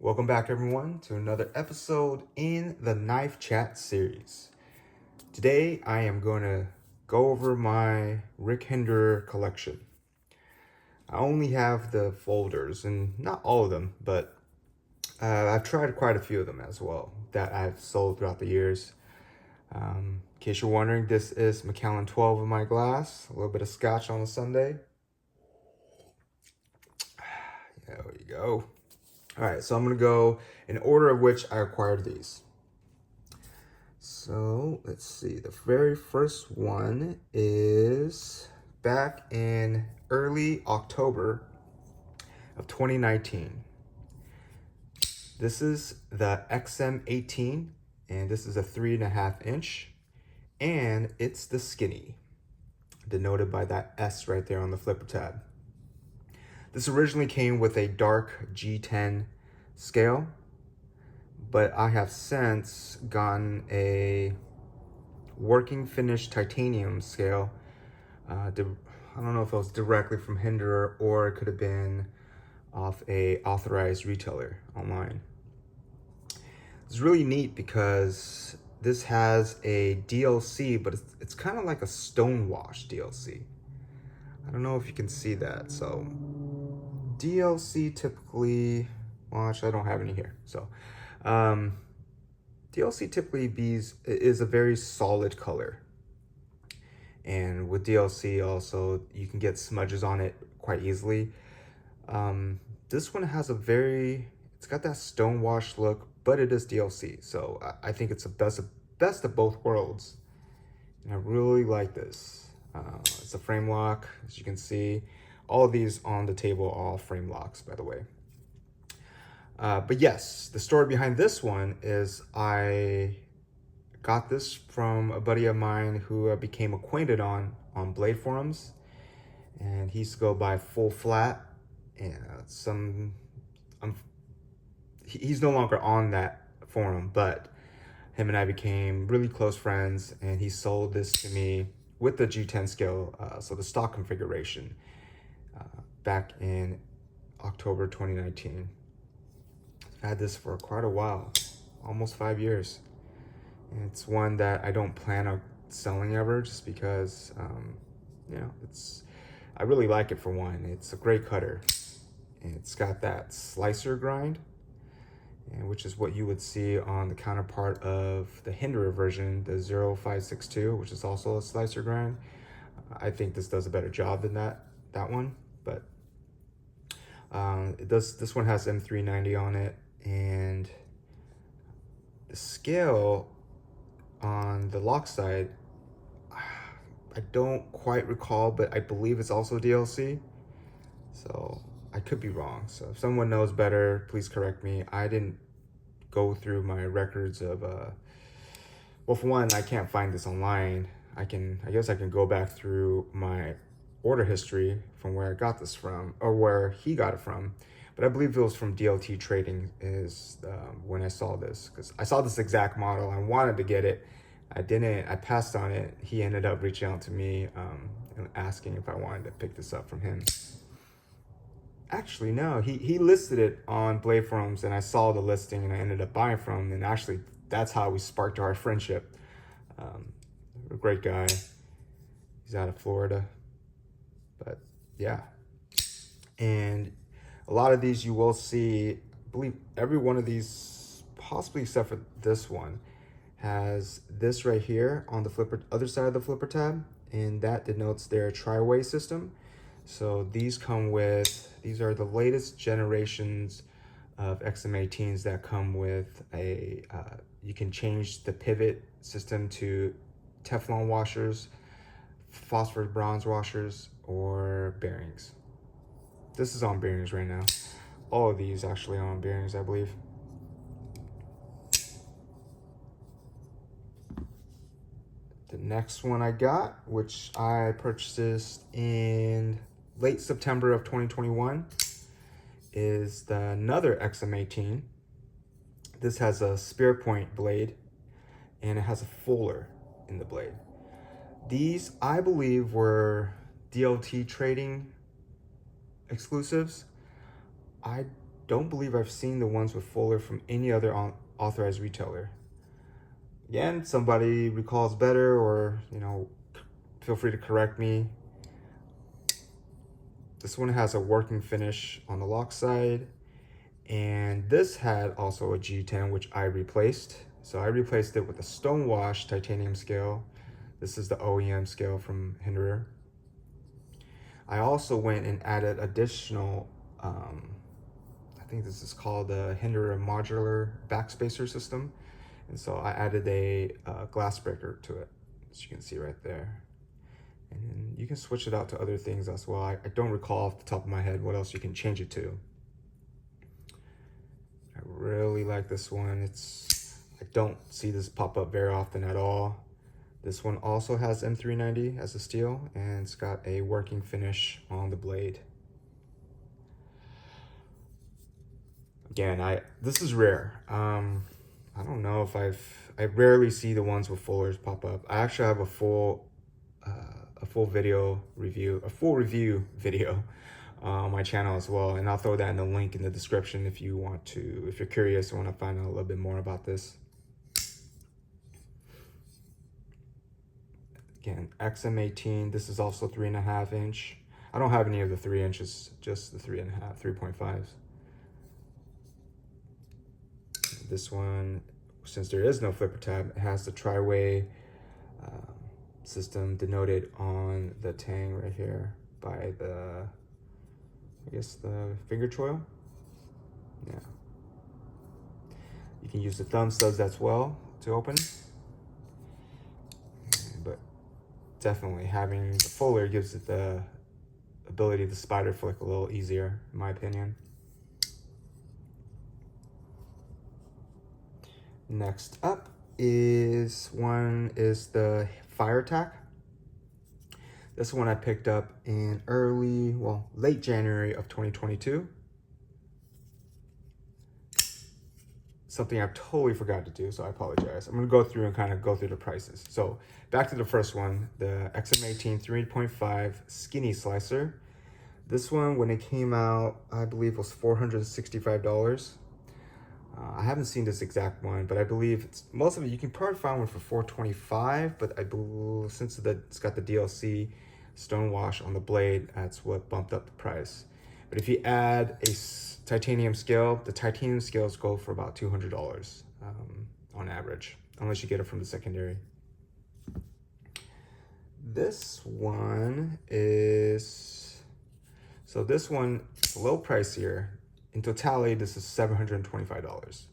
Welcome back, everyone, to another episode in the Knife Chat series. Today, I am going to go over my Rick Hinderer collection. I only have the folders, and not all of them, but I've tried quite a few of them as well that I've sold throughout the years. In case you're wondering, this is Macallan 12 in my glass, a little bit of scotch on a Sunday. There we go. All right, so I'm going to go in order of which I acquired these. So let's see, the very first one is back in early October of 2019. This is the XM18, and this is a 3.5 inch, and it's the skinny, denoted by that S right there on the flipper tab. This originally came with a dark G10 scale, but I have since gotten a working finish titanium scale. I don't know if it was directly from Hinderer or it could have been off a authorized retailer online. It's really neat because this has a DLC, but it's kind of like a stonewash DLC. I don't know if you can see that. So DLC typically, well, actually I don't have any here. So DLC typically is a very solid color. And with DLC also, you can get smudges on it quite easily. This one has it's got that stonewash look, but it is DLC. So I think it's the best of both worlds. And I really like this. It's a frame lock, as you can see. All of these on the table are all frame locks, by the way. But yes, the story behind this one is I got this from a buddy of mine who I became acquainted on Blade forums, and he used to go by Full Flat, and he's no longer on that forum, but him and I became really close friends, and he sold this to me with the G10 scale, so the stock configuration, back in October 2019. I've had this for quite a while, almost 5 years. And it's one that I don't plan on selling ever, just because, I really like it for one. It's a great cutter. And it's got that slicer grind, which is what you would see on the counterpart of the Hinderer version, the 0562, which is also a slicer grind. I think this does a better job than that one, but this one has M390 on it, and the scale on the lock side, I don't quite recall, but I believe it's also DLC. So I could be wrong. So if someone knows better, please correct me. I didn't go through my records of, well, for one, I can't find this online. I guess I can go back through my order history from where I got this from, or where he got it from. But I believe it was from DLT Trading is when I saw this, because I saw this exact model. I wanted to get it. I passed on it. He ended up reaching out to me and asking if I wanted to pick this up from him. Actually, no, he listed it on Blade forums, and I saw the listing and I ended up buying from him. And actually, that's how we sparked our friendship. A great guy. He's out of Florida. But yeah. And a lot of these you will see, I believe every one of these, possibly except for this one, has this right here on the other side of the flipper tab, and that denotes their tri-way system. So these are the latest generations of XM18s that come with you can change the pivot system to Teflon washers, phosphorus bronze washers, or bearings. This is on bearings right now. All of these actually are on bearings, I believe. The next one I got, which I purchased in late September of 2021, is another XM18. This has a Spearpoint blade, and it has a fuller in the blade. These, I believe, were DLT Trading exclusives. I don't believe I've seen the ones with fuller from any other authorized retailer. Again, somebody recalls better, or feel free to correct me. This one has a working finish on the lock side, and this had also a G10, which I replaced. So I replaced it with a Stonewash titanium scale. This is the OEM scale from Hinderer. I also went and added additional, I think this is called the Hinderer modular backspacer system. And so I added a glass breaker to it, as you can see right there. And you can switch it out to other things as well. I don't recall off the top of my head what else you can change it to. I really like this one. I don't see this pop up very often at all. This one also has M390 as a steel, and it's got a working finish on the blade. Again, this is rare. I don't know if I rarely see the ones with fullers pop up. I actually have a full review video on my channel as well, and I'll throw that in the link in the description if you're curious and want to find out a little bit more about this. Again, XM18, this is also 3.5 inch. I don't have any of the 3 inches, just the 3.5, 3.5s. This one, since there is no flipper tab, it has the tri-way system denoted on the tang right here by the, I guess, the finger choil. Yeah. You can use the thumb studs as well to open. But definitely having the fuller gives it the ability to spider flick a little easier, in my opinion. Next up is the Firetac. This one I picked up in late January of 2022. Something I totally forgot to do, so I apologize. I'm gonna go through and kind of go through the prices. So back to the first one, the XM18 3.5 skinny slicer. This one, when it came out, I believe was $465. I haven't seen this exact one, but I believe most of it, you can probably find one for $425, but I believe since it's got the DLC Stonewash on the blade, that's what bumped up the price. But if you add a titanium scale, the titanium scales go for about $200 on average, unless you get it from the secondary. This one is a little pricier. In totality, this is $725.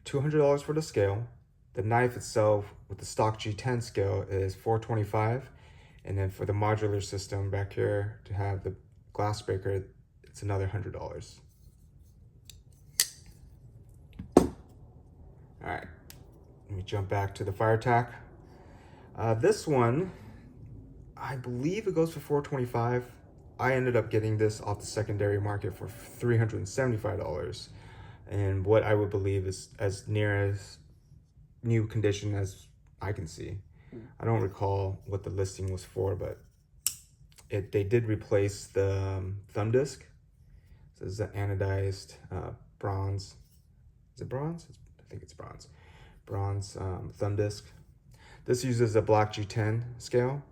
$200 for the scale. The knife itself with the stock G10 scale is $425. And then for the modular system back here to have the glass breaker, it's another $100. All right, let me jump back to the Firetac. This one, I believe it goes for $425. I ended up getting this off the secondary market for $375, and what I would believe is as near as new condition as I can see. I don't recall what the listing was for, but they did replace the thumb disc. So this is an anodized bronze. Is it bronze? I think it's bronze. Bronze thumb disc. This uses a black G10 scale.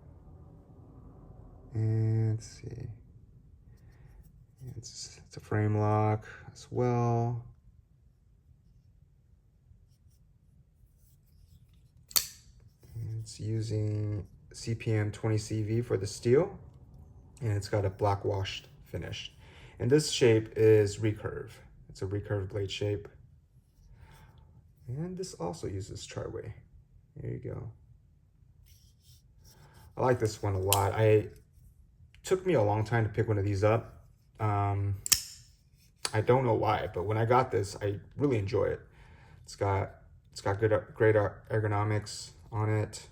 And let's see. It's a frame lock as well. And it's using CPM 20CV for the steel, and it's got a black washed finish. And this shape is recurve. It's a recurve blade shape. And this also uses tri-way. There you go. I like this one a lot. Took me a long time to pick one of these up. I don't know why, but when I got this, I really enjoy it. It's got great ergonomics on it.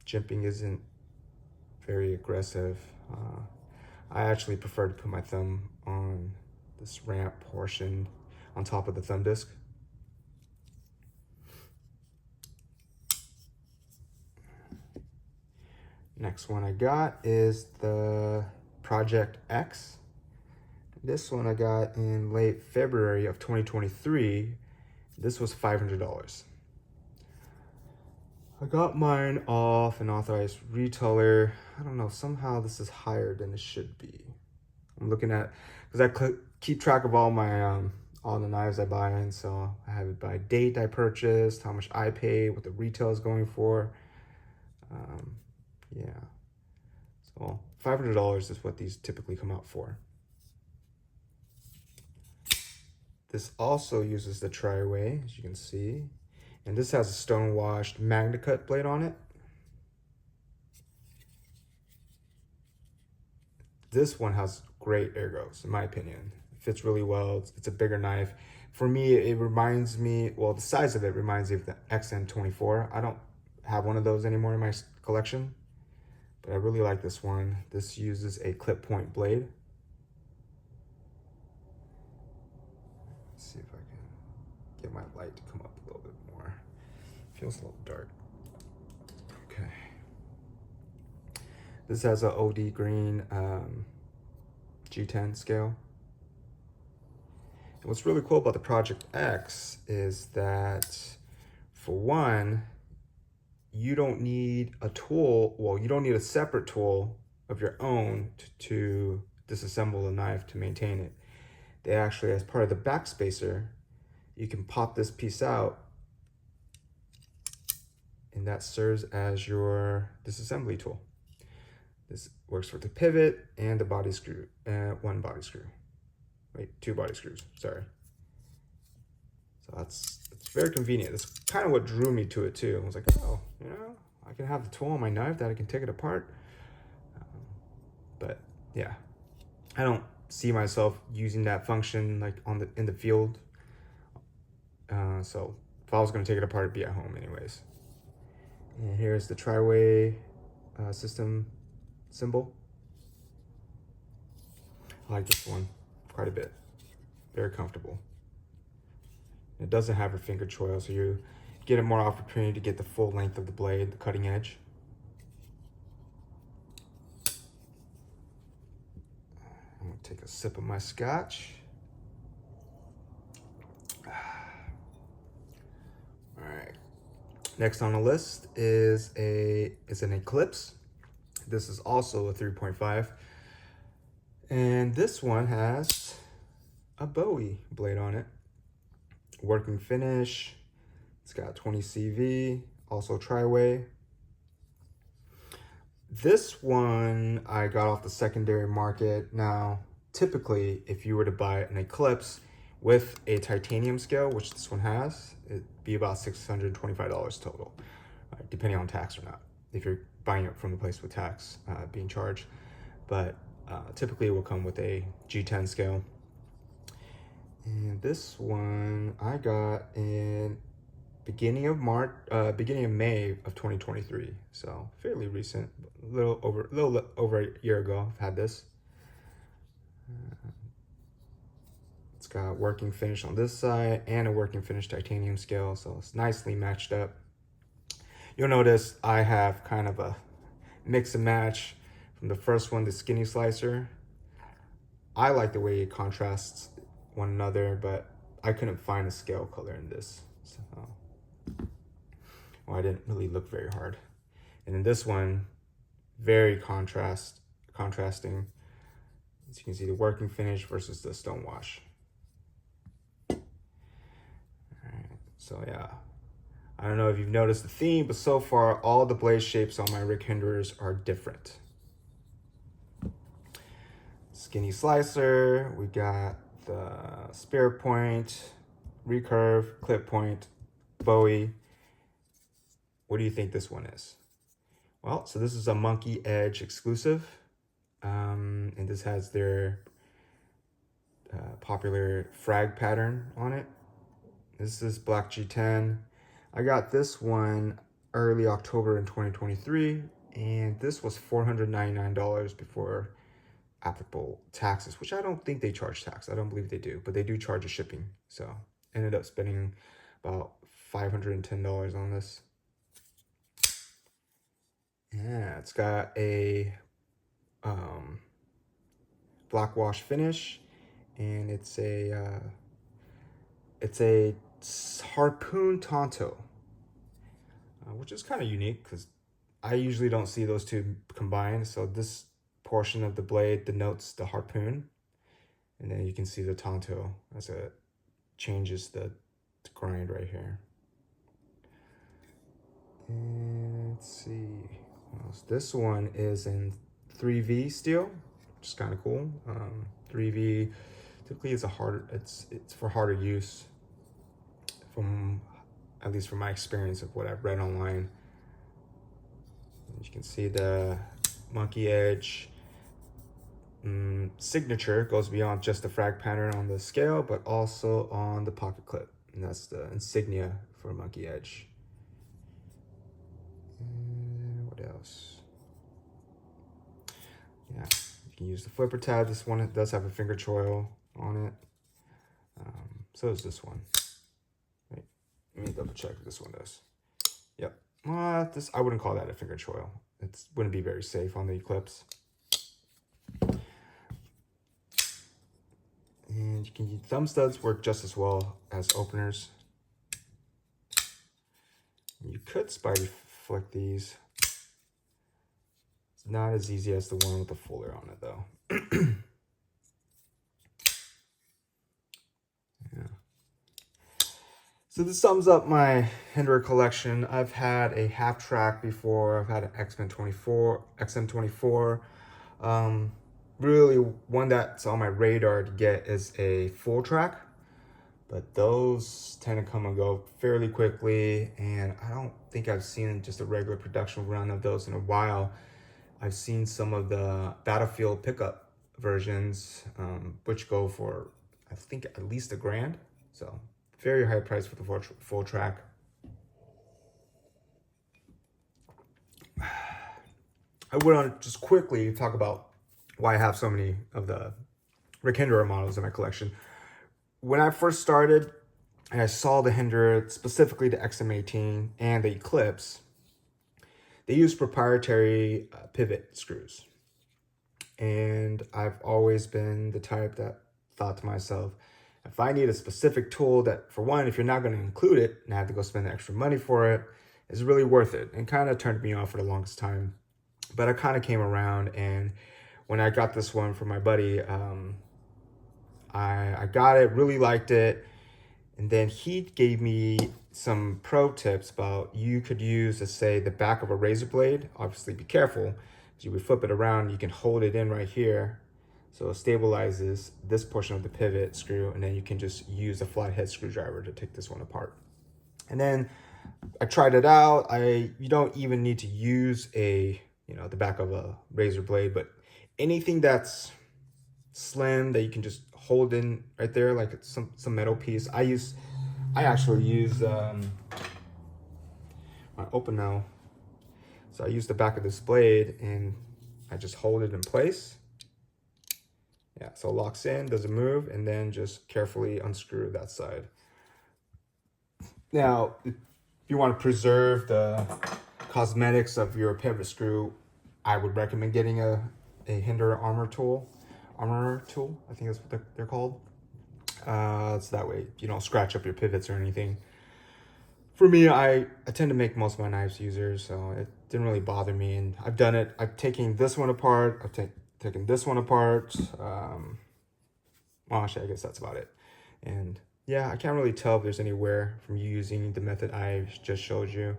Jimping isn't very aggressive. I actually prefer to put my thumb on this ramp portion on top of the thumb disc. Next one I got is the Project X. This one I got in late February of 2023. This was $500. I got mine off an authorized retailer. I don't know, somehow this is higher than it should be. I'm looking at, because I keep track of all my all the knives I buy, and so I have it by date I purchased, how much I pay, what the retail is going for. Yeah, so $500 is what these typically come out for. This also uses the tri-way, as you can see, and this has a stone washed magna cut blade on it. This one has great ergos, in my opinion. It fits really well. It's a bigger knife. For me, it reminds me, well, the size of it reminds me of the XM24. I don't have one of those anymore in my collection, but I really like this one. This uses a clip point blade. Let's see if I can get my light to come up a little bit more. Feels a little dark. Okay. This has a OD green G10 scale. And what's really cool about the Project X is that, for one, you don't need a tool, well, you don't need a separate tool of your own to disassemble the knife to maintain it. They actually, as part of the backspacer, you can pop this piece out, and that serves as your disassembly tool. This works for the pivot and the body screw, one body screw. Wait, two body screws, sorry. So it's very convenient. That's kind of what drew me to it too. I was like, oh, you know, I can have the tool on my knife that I can take it apart. But yeah, I don't see myself using that function like in the field. So if I was gonna take it apart, it'd be at home anyways. And here's the tri-way system symbol. I like this one quite a bit. Very comfortable. It doesn't have a finger choil, so you get a more opportunity to get the full length of the blade, the cutting edge. I'm gonna take a sip of my scotch. All right. Next on the list is an Eklipse. This is also a 3.5. And this one has a Bowie blade on it. Working finish. It's got 20 CV, also tri-way. This one I got off the secondary market. Now, typically, if you were to buy an Eklipse with a titanium scale, which this one has, it'd be about $625 total, depending on tax or not, if you're buying it from the place with tax being charged. But typically it will come with a G10 scale. And this one I got in beginning of May of 2023. So fairly recent, a little over a year ago I've had this. It's got working finish on this side and a working finish titanium scale, so it's nicely matched up. You'll notice I have kind of a mix and match from the first one, the skinny slicer. I like the way it contrasts one another, but I couldn't find a scale color in this. So, well, I didn't really look very hard. And in this one, very contrasting. As you can see, the working finish versus the stone wash. All right, so yeah. I don't know if you've noticed the theme, but so far, all the blade shapes on my Rick Hinderers are different. Skinny slicer, we got the Spearpoint, Recurve, Clip Point, Bowie. What do you think this one is? Well, so this is a Monkey Edge exclusive, and this has their popular frag pattern on it. This is Black G10. I got this one early October in 2023, and this was $499 before applicable taxes, which I don't think they charge tax. I don't believe they do, but they do charge a shipping. So ended up spending about $510 on this. Yeah, it's got a black wash finish, and it's a Harpoon Tanto, which is kind of unique because I usually don't see those two combined. So this portion of the blade denotes the Harpoon, and then you can see the Tanto as it changes the grind right here. And let's see. This one is in 3V steel, which is kind of cool. 3V typically is it's for harder use, from at least from my experience of what I've read online. And you can see the monkey edge signature goes beyond just the frag pattern on the scale, but also on the pocket clip, and that's the insignia for monkey edge. And what else? Yeah, you can use the flipper tab. This one does have a finger choil on it. So does this one. Wait, let me double check if this one does. Yep. This, I wouldn't call that a finger choil. It wouldn't be very safe on the Eklipse. And you can use thumb studs, work just as well as openers. You could spidey flick these. It's not as easy as the one with the fuller on it though. Yeah. So this sums up my Hinderer collection. I've had a half track before. I've had an XM24. Really, one that's on my radar to get is a full track, but those tend to come and go fairly quickly, and I don't think I've seen just a regular production run of those in a while. I've seen some of the Battlefield pickup versions, which go for, I think, at least $1,000. So very high price for the full track. I want to just quickly talk about why I have so many of the Rick Hinderer models in my collection. When I first started and I saw the Hinderer, specifically the XM18 and the Eklipse, they use proprietary pivot screws. And I've always been the type that thought to myself, if I need a specific tool that, for one, if you're not going to include it and I have to go spend the extra money for it, is really worth it. And kind of turned me off for the longest time. But I kind of came around, and when I got this one from my buddy, I got it, really liked it. And then he gave me some pro tips about, you could use, let's say, the back of a razor blade. Obviously be careful, because you would flip it around, you can hold it in right here. So it stabilizes this portion of the pivot screw, and then you can just use a flathead screwdriver to take this one apart. And then I tried it out. You don't even need to use the back of a razor blade, but anything that's slim that you can just hold in right there, like some metal piece. I actually use my open now. So I use the back of this blade and I just hold it in place. Yeah, so it locks in, doesn't move, and then just carefully unscrew that side. Now, if you want to preserve the cosmetics of your pivot screw, I would recommend getting a Hinderer armor tool, I think that's what they're called. So that way you don't scratch up your pivots or anything. For me, I tend to make most of my knives users, so it didn't really bother me. And I've done it. I've taken this one apart. I've taken this one apart. Well, actually, I guess that's about it. And yeah, I can't really tell if there's any wear from you using the method I just showed you.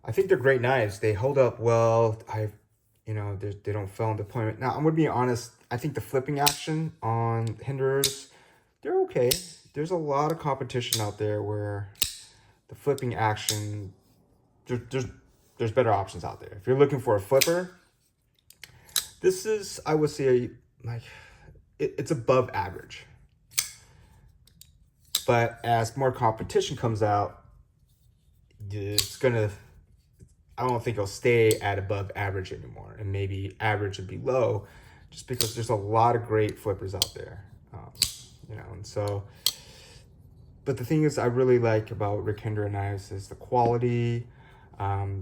I think they're great knives. They hold up well. They don't fail in deployment. Now, I'm gonna be honest. I think the flipping action on Hinderers, they're okay. There's a lot of competition out there where the flipping action, there's better options out there. If you're looking for a flipper, this is, I would say, it's above average. But as more competition comes out, I don't think it'll stay at above average anymore, and maybe average and below, just because there's a lot of great flippers out there, and so. But the thing is, I really like about Rick Hinderer Knives is the quality.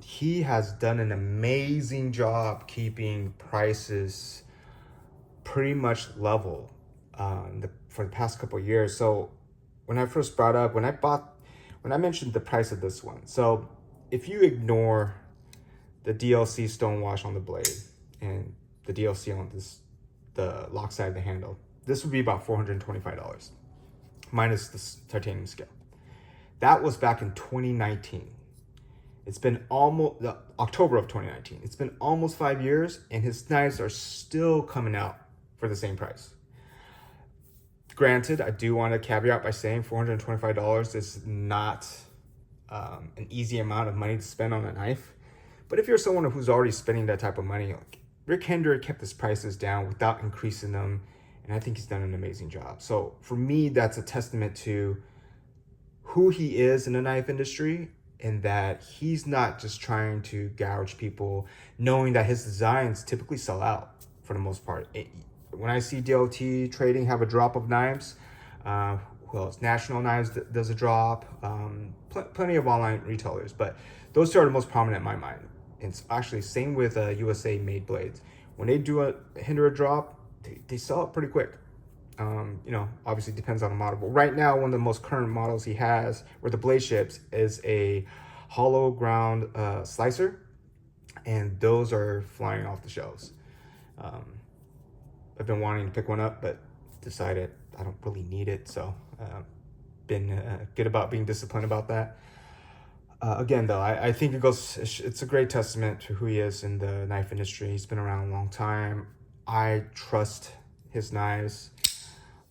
He has done an amazing job keeping prices pretty much level for the past couple of years. So when I first brought up, when I mentioned the price of this one, so if you ignore the DLC stonewash on the blade and the DLC on the lock side of the handle, this would be about $425 minus the titanium scale. That was back in 2019. It's been almost October of 2019. It's been almost 5 years, and his knives are still coming out for the same price. Granted, I do want to caveat by saying $425 is not an easy amount of money to spend on a knife. But if you're someone who's already spending that type of money, like Rick Hinderer kept his prices down without increasing them, and I think he's done an amazing job. So for me, that's a testament to who he is in the knife industry, and that he's not just trying to gouge people, knowing that his designs typically sell out for the most part. When I see DLT trading have a drop of knives, who else? National Knives does a drop, plenty of online retailers, but those two are the most prominent in my mind. It's actually same with USA made blades. When they do a Hinderer drop, they sell it pretty quick. Obviously depends on the model. But right now, one of the most current models he has, where the blade ships, is a hollow ground slicer, and those are flying off the shelves. I've been wanting to pick one up, but decided I don't really need it. So been good about being disciplined about that. Again, though, I think it's a great testament to who he is in the knife industry. He's been around a long time. I trust his knives.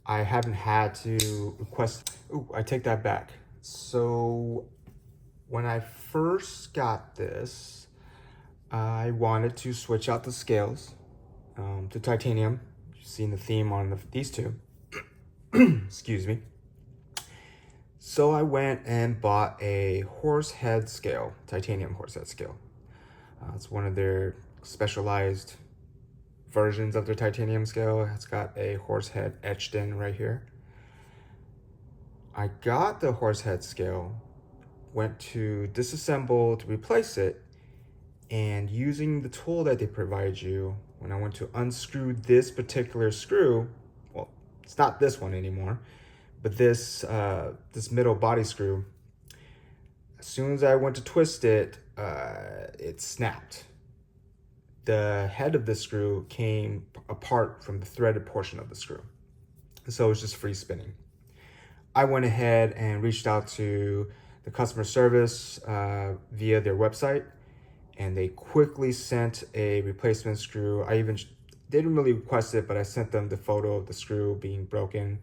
I haven't had to request. I take that back. So when I first got this, I wanted to switch out the scales to titanium. You've seen the theme on these two. Excuse me. So I went and bought a horsehead scale, titanium horsehead scale. It's one of their specialized versions of their titanium scale. It's got a horsehead etched in right here. I got the horsehead scale, went to disassemble to replace it, and using the tool that they provide you, when I went to unscrew this particular screw, well, it's not this one anymore, but this middle body screw, as soon as I went to twist it, it snapped. The head of the screw came apart from the threaded portion of the screw. So it was just free spinning. I went ahead and reached out to the customer service via their website, and they quickly sent a replacement screw. They didn't really request it, but I sent them the photo of the screw being broken,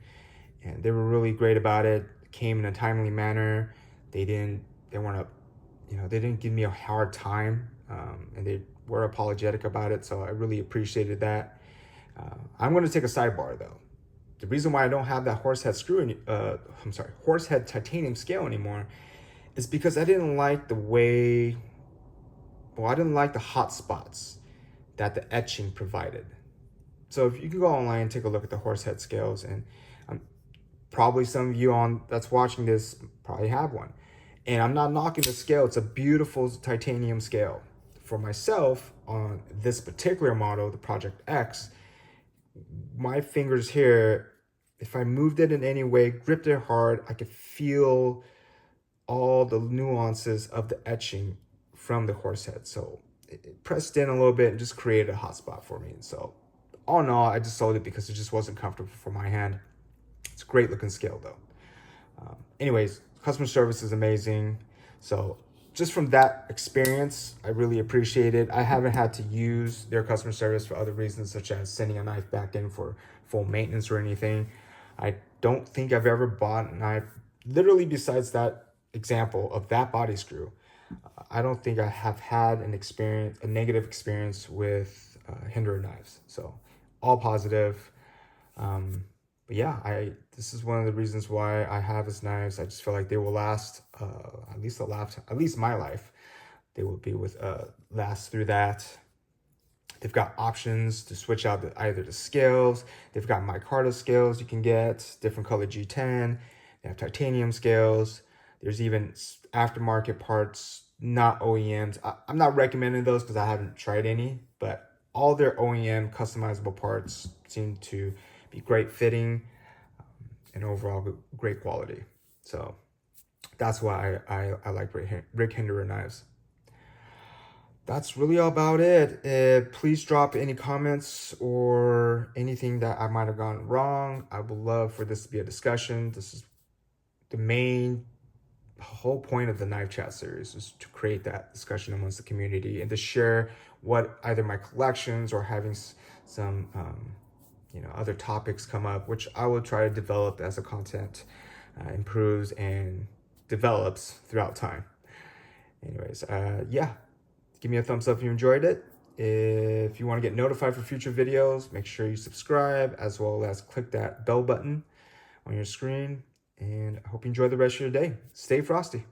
and they were really great about it. It came in a timely manner. They didn't give me a hard time, and they were apologetic about it, so I really appreciated that. I'm going to take a sidebar though. The reason why I don't have that horsehead titanium scale anymore is because I didn't like the hot spots that the etching provided. So if you can go online and take a look at the horsehead scales, and probably some of you that's watching this probably have one. And I'm not knocking the scale. It's a beautiful titanium scale. For myself, on this particular model, the Project X, my fingers here, if I moved it in any way, gripped it hard, I could feel all the nuances of the etching from the horsehead. So it pressed in a little bit and just created a hot spot for me. And so all in all, I just sold it because it just wasn't comfortable for my hand. It's a great looking scale though. Anyways, customer service is amazing. So just from that experience, I really appreciate it. I haven't had to use their customer service for other reasons, such as sending a knife back in for full maintenance or anything. I don't think I've ever bought a knife, literally besides that example of that body screw. I don't think I have had a negative experience with Hinderer knives. So all positive. But yeah, this is one of the reasons why I have his knives. I just feel like they will last at least my life. They will be last through that. They've got options to switch out either the scales. They've got micarta scales you can get, different color G10. They have titanium scales. There's even aftermarket parts, not OEMs. I'm not recommending those because I haven't tried any, but all their OEM customizable parts seem to be great fitting and overall great quality. So that's why I like Rick Hinderer Knives. That's really all about it. Please drop any comments or anything that I might have gone wrong. I would love for this to be a discussion. This is the whole point of the Knife Chat series, is to create that discussion amongst the community and to share what either my collections or having some other topics come up, which I will try to develop as the content improves and develops throughout time. Anyways, yeah, give me a thumbs up if you enjoyed it. If you want to get notified for future videos, make sure you subscribe, as well as click that bell button on your screen. And I hope you enjoy the rest of your day. Stay frosty.